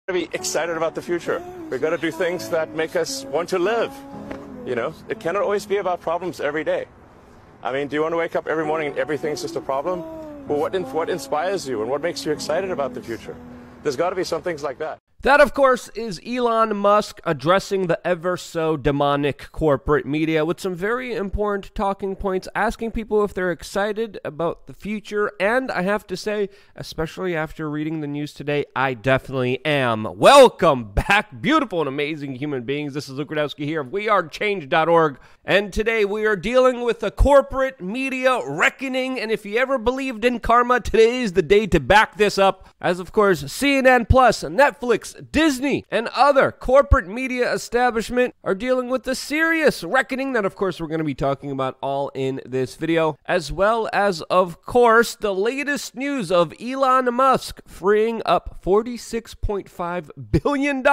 to be excited about the future. We've got to do things that make us want to live. You know, it cannot always be about problems every day. I mean, do you want to wake up every morning and everything's just a problem? Well, what inspires you and what makes you excited about the future? There's got to be some things like that. That, of course, is Elon Musk addressing the ever-so-demonic corporate media with some very important talking points, asking people if they're excited about the future, and I have to say, especially after reading the news today, I definitely am. Welcome back, beautiful and amazing human beings. This is Luke Rudowski here of WeAreChange.org, and today we are dealing with a corporate media reckoning, and if you ever believed in karma, today is the day to back this up, as, of course, CNN+, Netflix, Disney, and other corporate media establishment are dealing with the serious reckoning that, of course, we're going to be talking about all in this video, as well as, of course, the latest news of Elon Musk freeing up $46.5 billion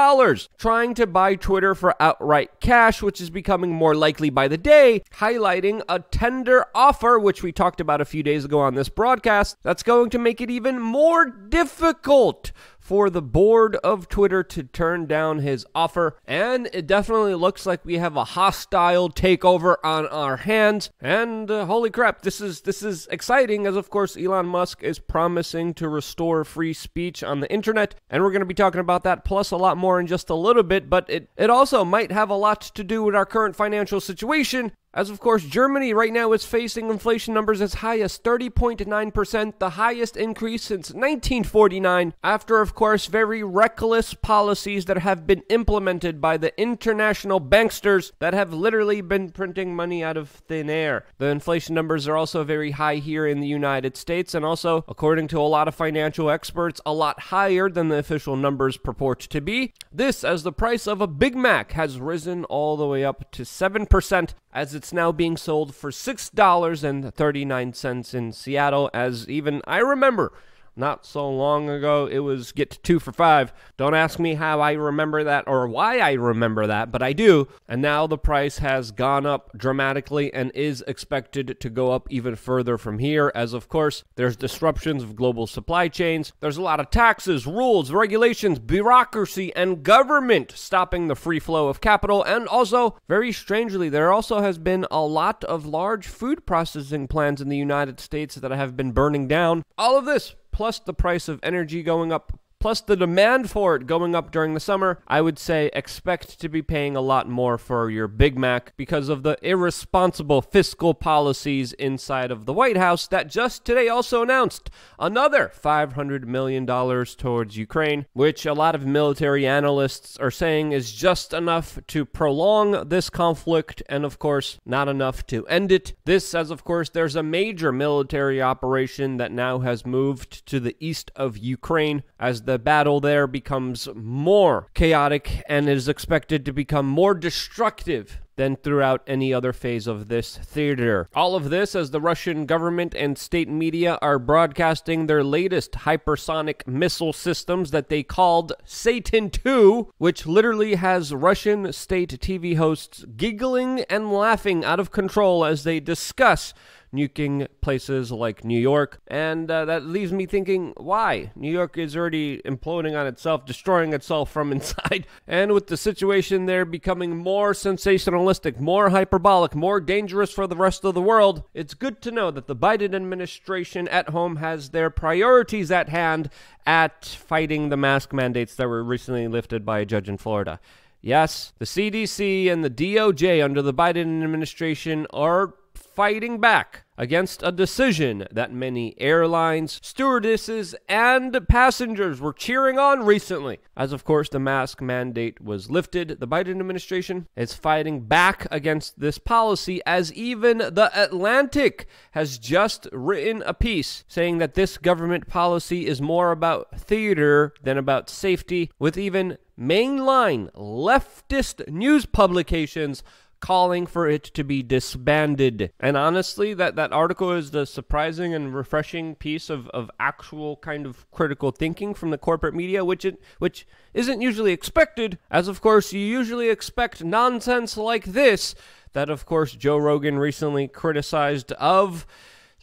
trying to buy Twitter for outright cash, which is becoming more likely by the day, highlighting a tender offer, which we talked about a few days ago on this broadcast, that's going to make it even more difficult for the board of Twitter to turn down his offer, and it definitely looks like we have a hostile takeover on our hands, and holy crap, this is exciting, as of course Elon Musk is promising to restore free speech on the internet, and we're going to be talking about that plus a lot more in just a little bit, but it also might have a lot to do with our current financial situation, as of course Germany right now is facing inflation numbers as high as 30.9%, the highest increase since 1949, after of course very reckless policies that have been implemented by the international banksters that have literally been printing money out of thin air. The inflation numbers are also very high here in the United States, and also, according to a lot of financial experts, a lot higher than the official numbers purport to be. This as the price of a Big Mac has risen all the way up to 7%, as it's now being sold for $6.39 in Seattle, as even I remember not so long ago, it was get 2 for $5. Don't ask me how I remember that or why I remember that, but I do. And now the price has gone up dramatically and is expected to go up even further from here, as of course, there's disruptions of global supply chains. There's a lot of taxes, rules, regulations, bureaucracy, and government stopping the free flow of capital. And also, very strangely, there also has been a lot of large food processing plants in the United States that have been burning down. All of this, plus the price of energy going up, plus the demand for it going up during the summer, I would say expect to be paying a lot more for your Big Mac because of the irresponsible fiscal policies inside of the White House that just today also announced another $500 million towards Ukraine, which a lot of military analysts are saying is just enough to prolong this conflict and, of course, not enough to end it. This, as of course, there's a major military operation that now has moved to the east of Ukraine as the battle there becomes more chaotic and is expected to become more destructive than throughout any other phase of this theater. All of this as the Russian government and state media are broadcasting their latest hypersonic missile systems that they called Satan II, which literally has Russian state TV hosts giggling and laughing out of control as they discuss nuking places like New York, and that leaves me thinking, why? New York is already imploding on itself, destroying itself from inside, and with the situation there becoming more sensationalistic, more hyperbolic, more dangerous for the rest of the world, it's good to know that the Biden administration at home has their priorities at hand at fighting the mask mandates that were recently lifted by a judge in Florida. Yes, the CDC and the DOJ under the Biden administration are fighting back against a decision that many airlines, stewardesses, and passengers were cheering on recently. As of course the mask mandate was lifted, the Biden administration is fighting back against this policy, as even The Atlantic has just written a piece saying that this government policy is more about theater than about safety, with even mainline leftist news publications calling for it to be disbanded. And honestly, that article is the surprising and refreshing piece of actual kind of critical thinking from the corporate media, which isn't usually expected, as of course you usually expect nonsense like this, that of course Joe Rogan recently criticized of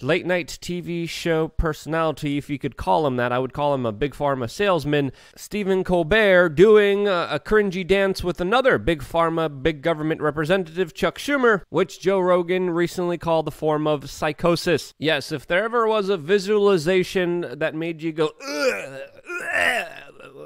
late night TV show personality, if you could call him that. I would call him a big pharma salesman, Stephen Colbert, doing a cringy dance with another big pharma, big government representative, Chuck Schumer, which Joe Rogan recently called the form of psychosis. Yes, if there ever was a visualization that made you go, ugh,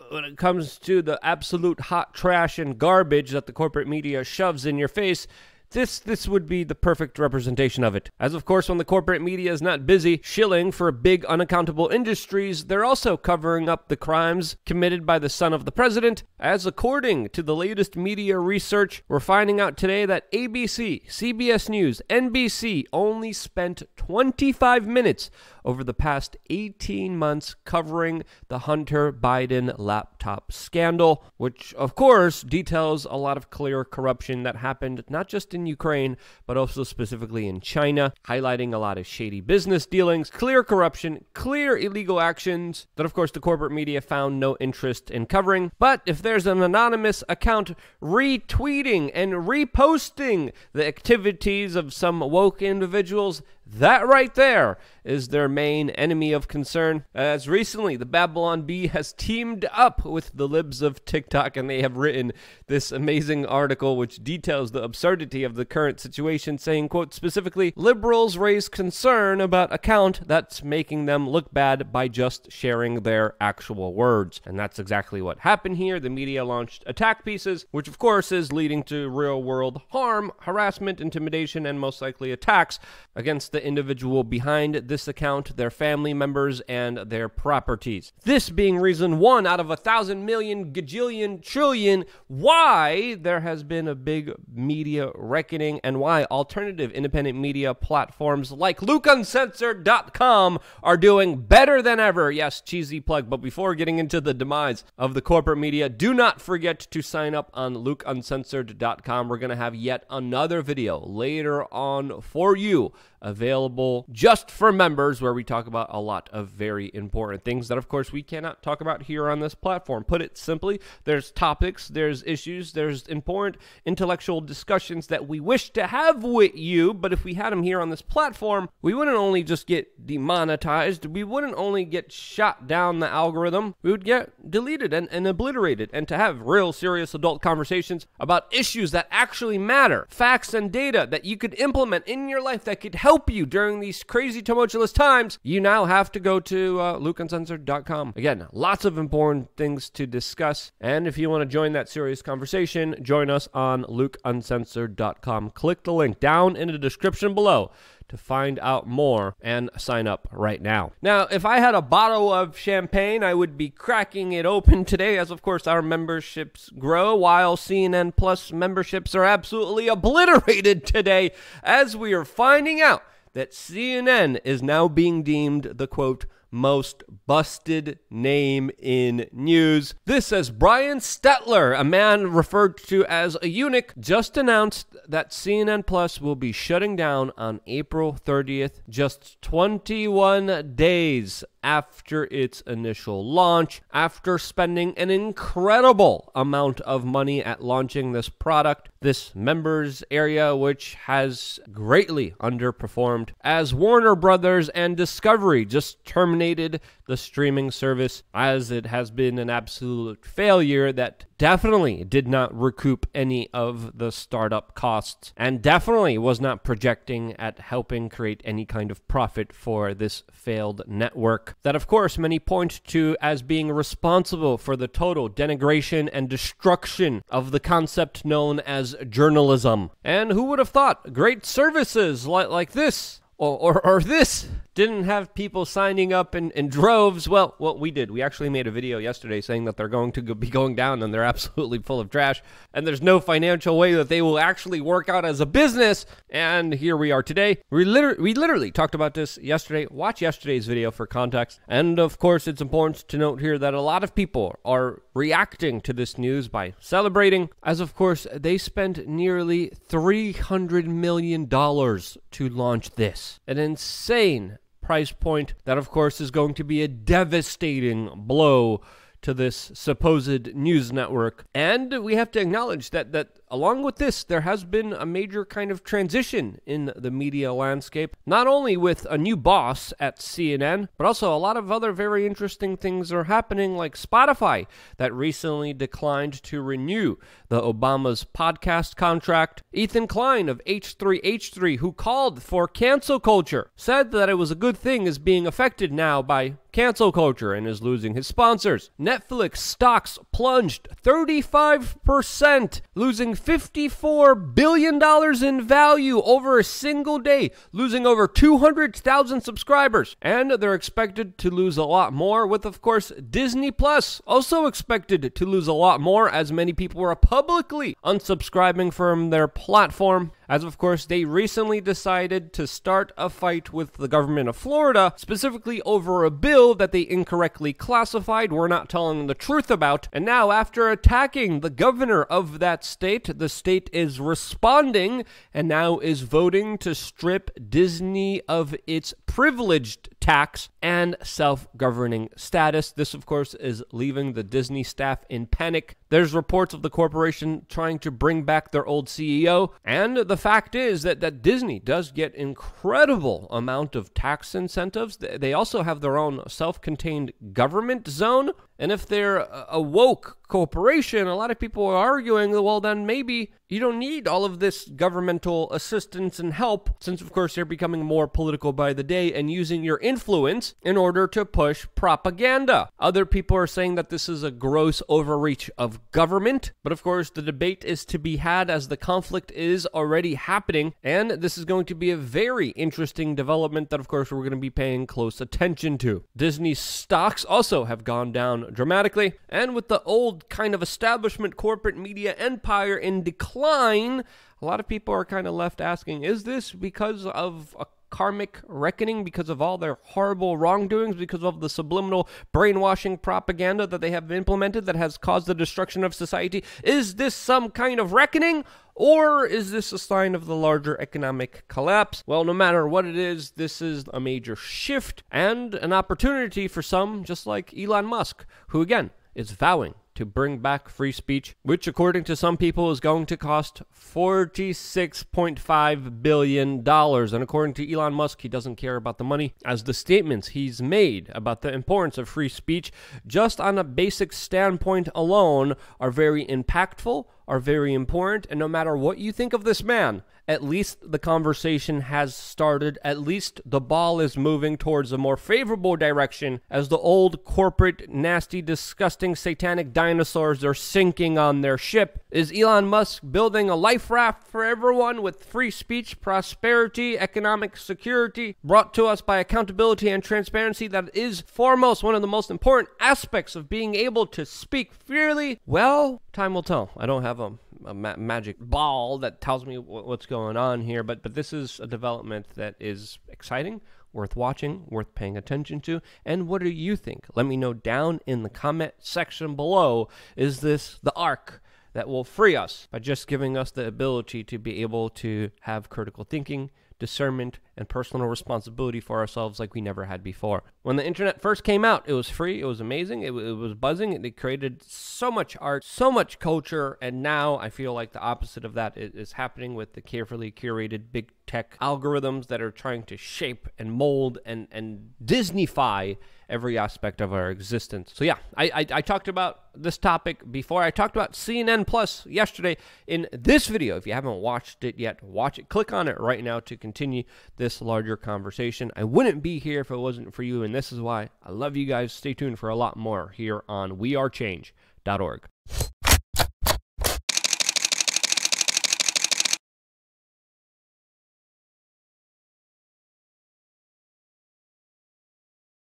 when it comes to the absolute hot trash and garbage that the corporate media shoves in your face, this would be the perfect representation of it. As of course, when the corporate media is not busy shilling for big unaccountable industries, they're also covering up the crimes committed by the son of the president. As according to the latest media research, we're finding out today that ABC, CBS News, NBC only spent 25 minutes over the past 18 months covering the Hunter Biden laptop scandal, which of course details a lot of clear corruption that happened not just in Ukraine, but also specifically in China, highlighting a lot of shady business dealings, clear corruption, clear illegal actions that of course the corporate media found no interest in covering. But if there's an anonymous account retweeting and reposting the activities of some woke individuals, that right there is their main enemy of concern. As recently, the Babylon Bee has teamed up with the libs of TikTok, and they have written this amazing article which details the absurdity of the current situation, saying, quote, specifically, liberals raise concern about account that's making them look bad by just sharing their actual words. And that's exactly what happened here. The media launched attack pieces, which of course is leading to real-world harm, harassment, intimidation, and most likely attacks against the individual behind this account, their family members, and their properties. This being reason 1 out of 1,000 million gajillion trillion why there has been a big media reckoning and why alternative independent media platforms like LukeUncensored.com are doing better than ever. Yes, cheesy plug, but before getting into the demise of the corporate media, do not forget to sign up on LukeUncensored.com. We're going to have yet another video later on for you, available just for members, where we talk about a lot of very important things that, of course, we cannot talk about here on this platform. Put it simply, there's topics, there's issues, there's important intellectual discussions that we wish to have with you, but if we had them here on this platform, we wouldn't only just get demonetized, we wouldn't only get shot down the algorithm, we would get deleted and obliterated. And to have real serious adult conversations about issues that actually matter, facts and data that you could implement in your life that could help you during these crazy tumultuous times, you now have to go to LukeUncensored.com. Again, lots of important things to discuss, and if you want to join that serious conversation, join us on LukeUncensored.com. Click the link down in the description below to find out more and sign up right now. Now, if I had a bottle of champagne, I would be cracking it open today, as of course our memberships grow, while CNN Plus memberships are absolutely obliterated today, as we are finding out that CNN is now being deemed the, quote, most busted name in news. This, as Brian Stetler, a man referred to as a eunuch, just announced that CNN Plus will be shutting down on April 30th, just 21 days after its initial launch, after spending an incredible amount of money at launching this product, this members area, which has greatly underperformed, as Warner Brothers and Discovery just terminated the streaming service, as it has been an absolute failure that definitely did not recoup any of the startup costs and definitely was not projecting at helping create any kind of profit for this failed network that, of course, many point to as being responsible for the total denigration and destruction of the concept known as journalism. And who would have thought great services like this or this didn't have people signing up in droves? Well, we did. We actually made a video yesterday saying that they're going to be going down and they're absolutely full of trash and there's no financial way that they will actually work out as a business. And here we are today. We literally talked about this yesterday. Watch yesterday's video for context. And of course, it's important to note here that a lot of people are reacting to this news by celebrating, as of course, they spent nearly $300 million to launch this. An insane price point that, of course, is going to be a devastating blow to this supposed news network. And we have to acknowledge that a along with this, there has been a major kind of transition in the media landscape, not only with a new boss at CNN, but also a lot of other very interesting things are happening, like Spotify, that recently declined to renew the Obama's podcast contract. Ethan Klein of H3H3, who called for cancel culture, said that it was a good thing is being affected now by cancel culture and is losing his sponsors. Netflix stocks plunged 35%, losing $54 billion in value over a single day, losing over 200,000 subscribers. And they're expected to lose a lot more, with, of course, Disney Plus also expected to lose a lot more, as many people are publicly unsubscribing from their platform. As of course, they recently decided to start a fight with the government of Florida, specifically over a bill that they incorrectly classified, we're not telling the truth about. And now, after attacking the governor of that state, the state is responding and now is voting to strip Disney of its privileged tax and self-governing status. This, of course, is leaving the Disney staff in panic. There's reports of the corporation trying to bring back their old CEO, and the fact is that Disney does get incredible amount of tax incentives. They also have their own self-contained government zone, and if they're a woke corporation, a lot of people are arguing, well, then maybe you don't need all of this governmental assistance and help, since, of course, they're becoming more political by the day and using your influence in order to push propaganda. Other people are saying that this is a gross overreach of government, but, of course, the debate is to be had as the conflict is already happening, and this is going to be a very interesting development that, of course, we're going to be paying close attention to. Disney's stocks also have gone down dramatically, and with the old kind of establishment corporate media empire in decline, a lot of people are kind of left asking, is this because of a karmic reckoning, because of all their horrible wrongdoings, because of the subliminal brainwashing propaganda that they have implemented that has caused the destruction of society? Is this some kind of reckoning? Or is this a sign of the larger economic collapse? Well, no matter what it is, this is a major shift and an opportunity for some, just like Elon Musk, who again is vowing to bring back free speech, which according to some people is going to cost $46.5 billion. And according to Elon Musk, he doesn't care about the money, as the statements he's made about the importance of free speech, just on a basic standpoint alone, are very impactful, are very important, and no matter what you think of this man, at least the conversation has started. At least the ball is moving towards a more favorable direction, as the old corporate, nasty, disgusting, satanic dinosaurs are sinking on their ship. Is Elon Musk building a life raft for everyone with free speech, prosperity, economic security, brought to us by accountability and transparency that is foremost one of the most important aspects of being able to speak freely? Well, time will tell. I don't have a magic ball that tells me what's going on here, but this is a development that is exciting, worth watching, worth paying attention to. And what do you think? Let me know down in the comment section below. Is this the arc that will free us by just giving us the ability to be able to have critical thinking, discernment, and personal responsibility for ourselves like we never had before? When the internet first came out, it was free, it was amazing, it was buzzing, it created so much art, so much culture, and now I feel like the opposite of that is happening with the carefully curated big tech algorithms that are trying to shape and mold and Disneyfy every aspect of our existence. So yeah, I talked about this topic before. I talked about CNN Plus yesterday in this video. If you haven't watched it yet, watch it. Click on it right now to continue this larger conversation. I wouldn't be here if it wasn't for you, and this is why I love you guys. Stay tuned for a lot more here on wearechange.org.